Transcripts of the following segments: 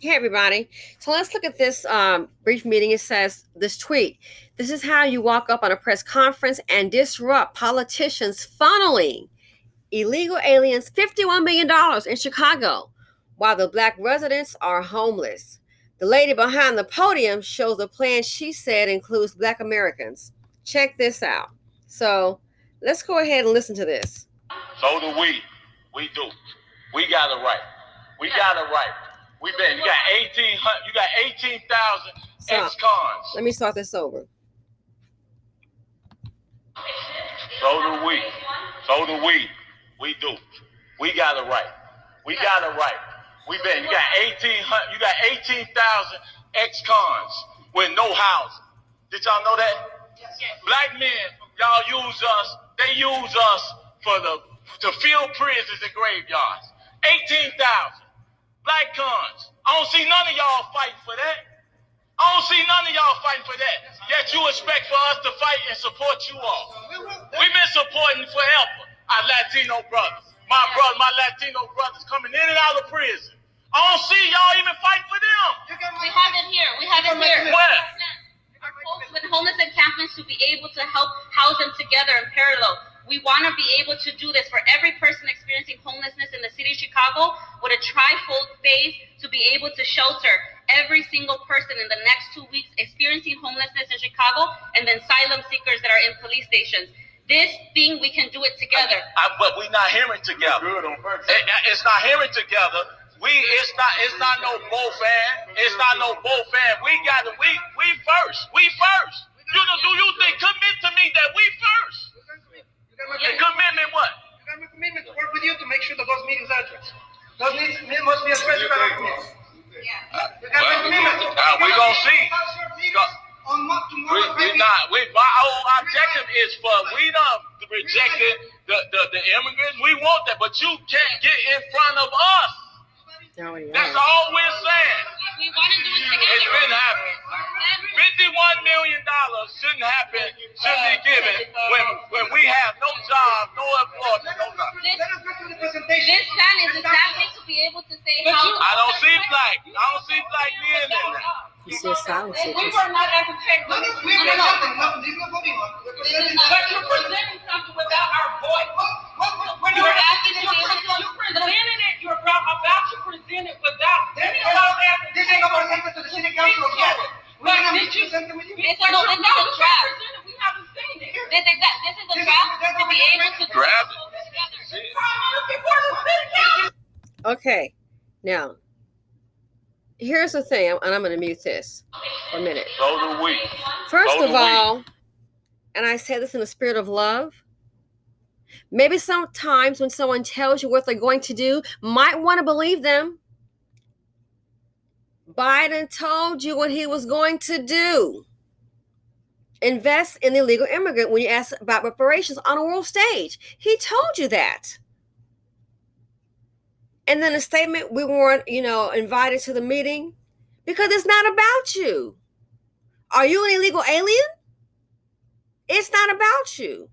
Hey, everybody. So let's look at this brief meeting. It says this tweet. This is how you walk up on a press conference and disrupt politicians funneling illegal aliens $51 million in Chicago while the black residents are homeless. The lady behind the podium shows a plan she said includes black Americans. Check this out. So let's go ahead and listen to this. So do we. We do. We got it right. We got it right. You got 18,000 ex-cons. Let me start this over. So do we. So do we. We do. We got it right. We got it right. You got 18,000 ex-cons with no housing. Did y'all know that? Black men, y'all use us. They use us to fill prisons and graveyards. 18,000 black cons. I don't see none of y'all fighting for that. Yet you expect for us to fight and support you all. We've been supporting forever our Latino brothers. My Latino brothers coming in and out of prison. I don't see y'all even fight for them. We have it here. Where? Our folks with homeless encampments to be able to help house them together in parallel. We want to be able to do this for every person experiencing homelessness in the city of Chicago with a tri-fold phase to be able to shelter every single person in the next 2 weeks experiencing homelessness in Chicago and then asylum seekers that are in police stations. This thing, we can do it together. But we're not hearing together. It's not hearing together. It's not no both fan. It's not no both fan. We first. Do you think commit to me that we first? And commitment what? You got a commitment to work with you to make sure that those meetings are addressed. Those meetings must be addressed by our committees. We're gonna see. My whole objective is for we done rejected the immigrants. We want that, but you can't get in front of us. That's all we're saying. We want to do it together. It's been happening. $51 million shouldn't be given when we have no job, no employment, no nothing. This plan is exactly to be able to say how. I don't see black men in there. You see asylum seekers. We were not ever prepared. No. But you're presenting something without our voice. When you're asking to presenting it, you're about to present it without any of our this ain't about something to the city council yet. But did you? This is a draft. We haven't seen it. This is a draft to be able to Draft? Okay, now here's the thing, and I'm going to mute this for a minute. So do we. First of all, and I say this in the spirit of love, maybe sometimes when someone tells you what they're going to do, might want to believe them. Biden told you what he was going to do. Invest in the illegal immigrant when you ask about reparations on a world stage. He told you that. And then a statement, we weren't, invited to the meeting because it's not about you. Are you an illegal alien? It's not about you.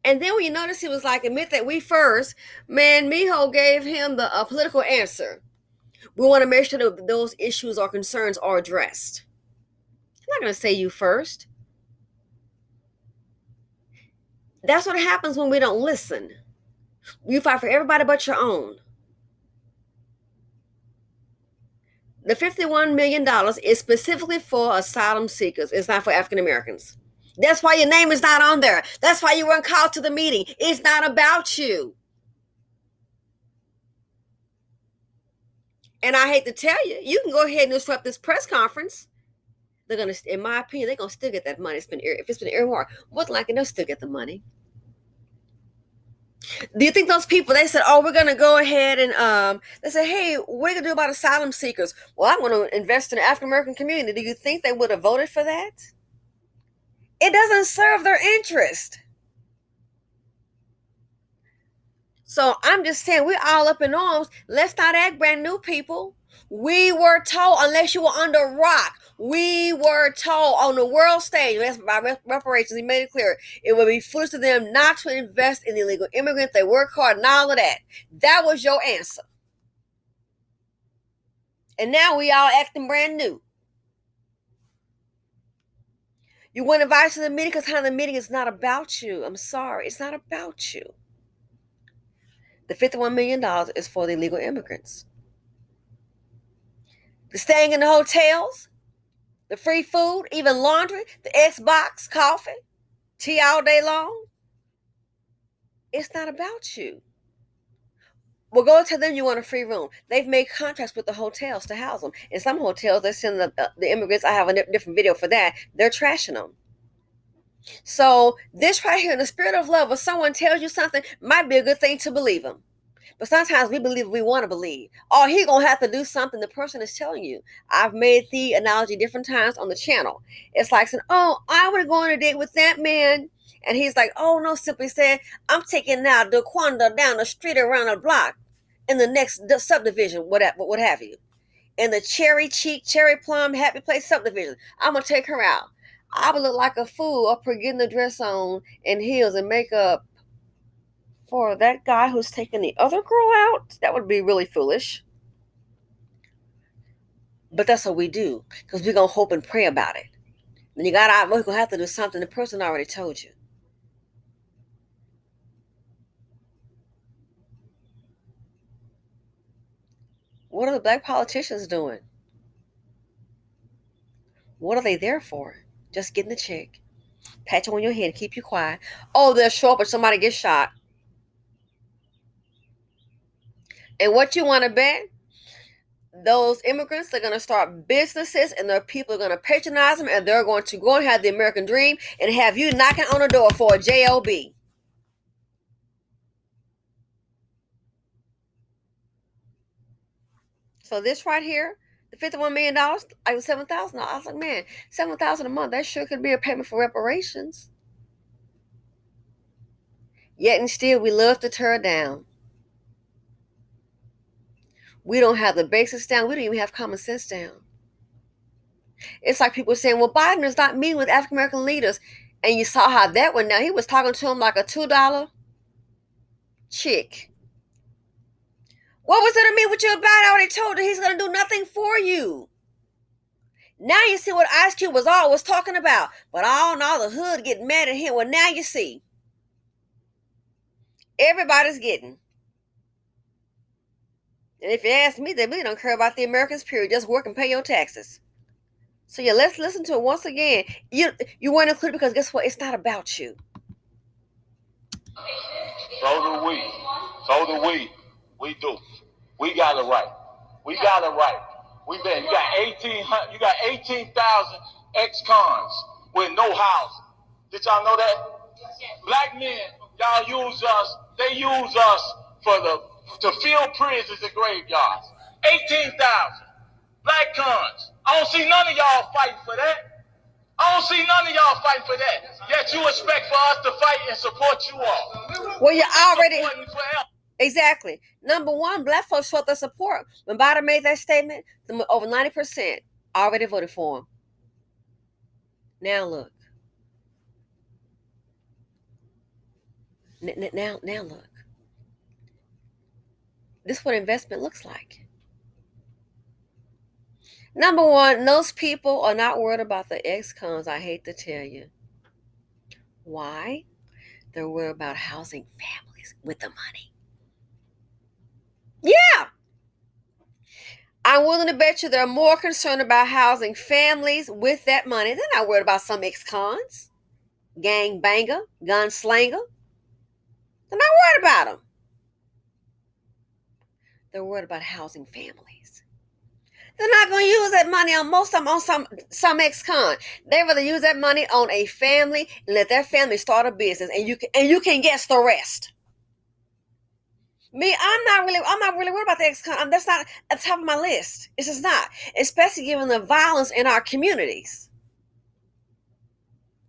And then when you notice he was like, admit that we first, man, Miho gave him the political answer. We want to make sure that those issues or concerns are addressed. I'm not going to say you first. That's what happens when we don't listen. You fight for everybody but your own. The $51 million is specifically for asylum seekers. It's not for African Americans. That's why your name is not on there. That's why you weren't called to the meeting. It's not about you. And I hate to tell you, you can go ahead and disrupt this press conference. They're going to, in my opinion, they're going to still get that money. If it's been earmarked, more than likely they'll still get the money. Do you think those people, they said, we're going to go ahead and, they said, hey, what are you going to do about asylum seekers? Well, I'm going to invest in the African-American community. Do you think they would have voted for that? It doesn't serve their interest. So I'm just saying, we're all up in arms. Let's not act brand new, people. We were told, unless you were under a rock, we were told on the world stage, by reparations, he made it clear, it would be foolish to them not to invest in the illegal immigrants. They work hard and all of that. That was your answer. And now we all acting brand new. You weren't invited to the meeting because the meeting is not about you. I'm sorry. It's not about you. The $51 million is for the illegal immigrants. The staying in the hotels, the free food, even laundry, the Xbox, coffee, tea all day long. It's not about you. Well, go to them, you want a free room. They've made contracts with the hotels to house them. In some hotels, they send the immigrants. I have a different video for that. They're trashing them. So this right here, in the spirit of love, if someone tells you something, might be a good thing to believe them. But sometimes we believe we want to believe. Oh, he going to have to do something the person is telling you. I've made the analogy different times on the channel. It's like saying, oh, I want to go on a date with that man. And he's like, oh, no, simply said, I'm taking now DeQuanda down the street around the block in the next subdivision, what have you. In the cherry cheek, cherry plum, happy place subdivision. I'm going to take her out. I would look like a fool up here getting the dress on and heels and makeup for that guy who's taking the other girl out. That would be really foolish. But that's what we do, because we're going to hope and pray about it. When you got out, we're going to have to do something the person already told you. What are the black politicians doing? What are they there for? Just getting the check, pat you on your head, keep you quiet. Oh, they'll show up or somebody gets shot. And what you want to bet? Those immigrants are going to start businesses and their people are going to patronize them, and they're going to go and have the American dream and have you knocking on the door for a job. So this right here, the $51 million, I was $7,000. I was like, man, $7,000 a month, that sure could be a payment for reparations. Yet and still, we love to tear down. We don't have the basics down. We don't even have common sense down. It's like people saying, well, Biden is not meeting with African American leaders. And you saw how that went down. He was talking to him like a $2 chick. What was there to meet with you about? I already told you he's going to do nothing for you. Now you see what Ice Cube was always talking about. But all the hood getting mad at him. Well, now you see. Everybody's getting. And if you ask me, they really don't care about the Americans, period. Just work and pay your taxes. So yeah, let's listen to it once again. You weren't included because guess what? It's not about you. So do we. So do we. We do. We got it right. We got it right. We been. You got 18,000 ex-cons with no housing. Did y'all know that? Black men, y'all use us. They use us to fill prisons and graveyards. 18,000 black cons. I don't see none of y'all fighting for that. I don't see none of y'all fighting for that. Yet you expect for us to fight and support you all. Well, you already. Exactly. Number one, black folks showed their support. When Biden made that statement, over 90% already voted for him. Now look. Now look. This is what investment looks like. Number one, those people are not worried about the ex-cons, I hate to tell you. Why? They're worried about housing families with the money. Yeah. I'm willing to bet you they're more concerned about housing families with that money. They're not worried about some ex-cons, gang banger, gunslinger. They're not worried about them. They're worried about housing families. They're not going to use that money on some ex-con. They rather use that money on a family and let their family start a business, and you can guess the rest. Me, I'm not really worried about the ex-con. That's not at the top of my list. It's just not, especially given the violence in our communities.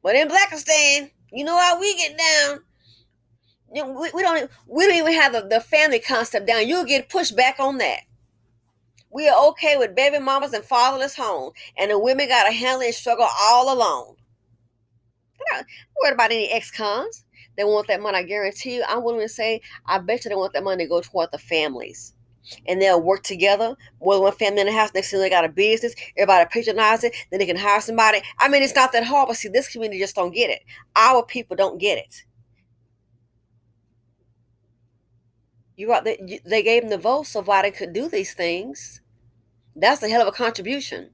But in Blackistan, you know how we get down. We don't even have the family concept down. You'll get pushed back on that. We are okay with baby mamas and fatherless homes, and the women got to handle and struggle all alone. They're not worried about any ex-cons. They want that money, I guarantee you. I'm willing to say, I bet you they want that money to go toward the families. And they'll work together. More than one family in the house. Next thing they got a business. Everybody patronize it. Then they can hire somebody. I mean, it's not that hard. But see, this community just don't get it. Our people don't get it. They gave them the vote so Biden could do these things. That's a hell of a contribution.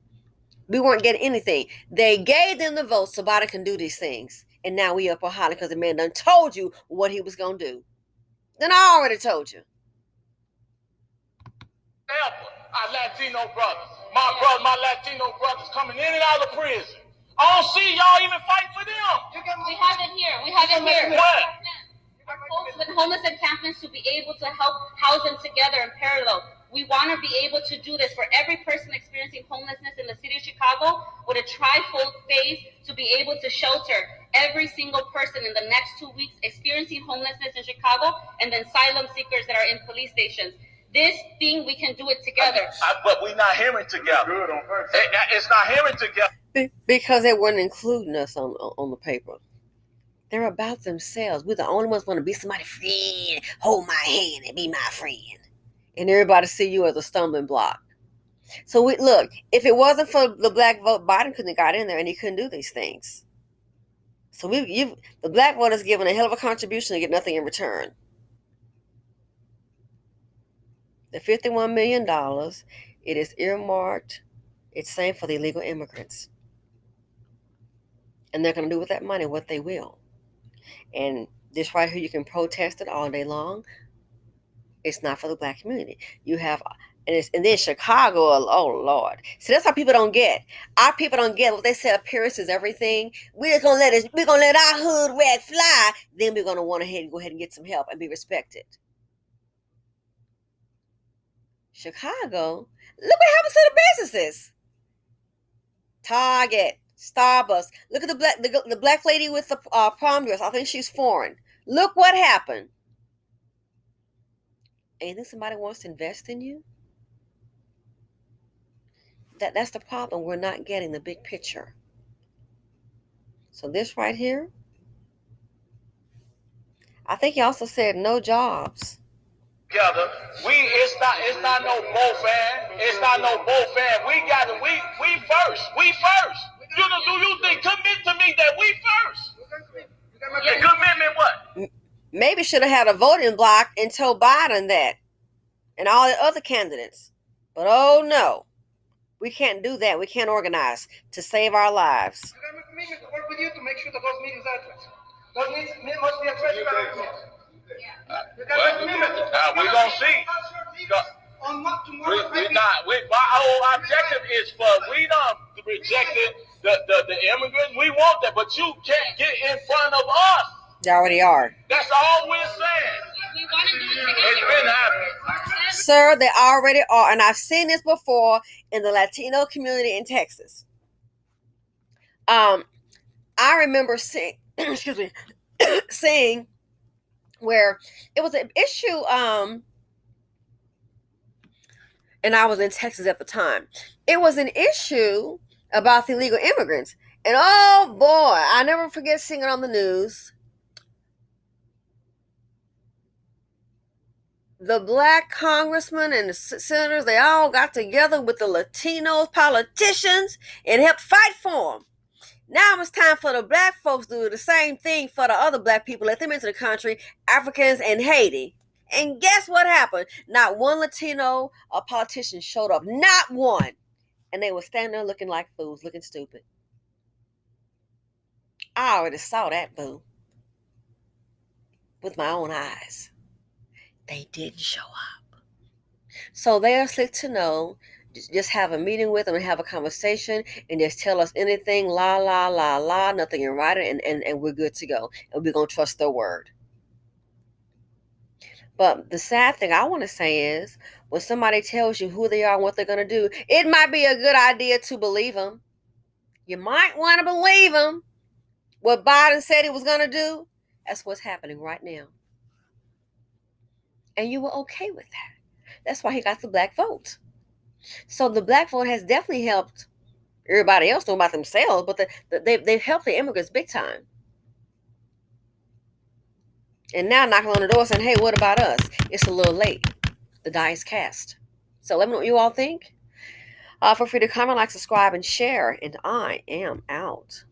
We weren't getting anything. They gave them the vote so Biden can do these things. And now we up on hollering because the man done told you what he was going to do. Then I already told you. Our Latino brothers. My Latino brothers coming in and out of prison. I don't see y'all even fight for them. We have it here. We have it here. What? Our folks with homeless encampments to be able to help house them together in parallel. We want to be able to do this for every person experiencing homelessness in the city of Chicago with a trifold phase to be able to shelter every single person in the next 2 weeks experiencing homelessness in Chicago and the asylum seekers that are in police stations. This thing, we can do it together. But we're not hearing together. It's not hearing together. Because they weren't including us on the paper. They're about themselves. We're the only ones want to be somebody's friend. Hold my hand and be my friend. And everybody see you as a stumbling block. So look, if it wasn't for the black vote, Biden couldn't have got in there and he couldn't do these things. So the black vote is given a hell of a contribution to get nothing in return. The $51 million, it is earmarked, it's saying for the illegal immigrants. And they're going to do with that money what they will. And this right here, you can protest it all day long. It's not for the black community. You have, and then Chicago, oh Lord. See, that's how people don't get. Our people don't get what they say appearance is everything. We're gonna let our hood rag fly, then we're gonna want to go ahead and get some help and be respected. Chicago, look what happens to the businesses. Target, Starbucks. Look at the black lady with the prom dress. I think she's foreign. Look what happened. And you think somebody wants to invest in you? That's the problem. We're not getting the big picture. So this right here, I think he also said no jobs. Together, it's not no both fan. It's not no both fan. We got it. We first. We first. Do you think commit to me that we first? The commitment what? Maybe should have had a voting block and told Biden that, and all the other candidates. But oh no, we can't do that. We can't organize to save our lives. I got a commitment to work with you to make sure that those meetings are addressed. Those meetings must be addressed. We're gonna see. My whole objective is we done rejected the immigrants. We want that, but you can't get in front of us. They already are. That's all we're saying. We want to do it together. It's been happening. Sir, they already are. And I've seen this before in the Latino community in Texas. I remember seeing, seeing where it was an issue, and I was in Texas at the time. It was an issue about the illegal immigrants. And oh boy, I never forget seeing it on the news. The black congressmen and the senators, they all got together with the Latino politicians and helped fight for them. Now it's time for the black folks to do the same thing for the other black people, let them into the country, Africans and Haiti. And guess what happened? Not one Latino politician showed up. Not one. And they were standing there looking like fools, looking stupid. I already saw that, boo. With my own eyes. They didn't show up. So they are slick to know. Just have a meeting with them and have a conversation and just tell us anything, la, la, la, la, nothing in writing, and we're good to go. And we're going to trust their word. But the sad thing I want to say is when somebody tells you who they are and what they're going to do, it might be a good idea to believe them. You might want to believe them. What Biden said he was going to do, that's what's happening right now. And you were okay with that. That's why he got the black vote. So the black vote has definitely helped everybody else know about themselves, but they've helped the immigrants big time. And now knocking on the door saying, hey, what about us? It's a little late. the die is cast. So let me know what you all think. Feel free to comment, like, subscribe, and share. And I am out.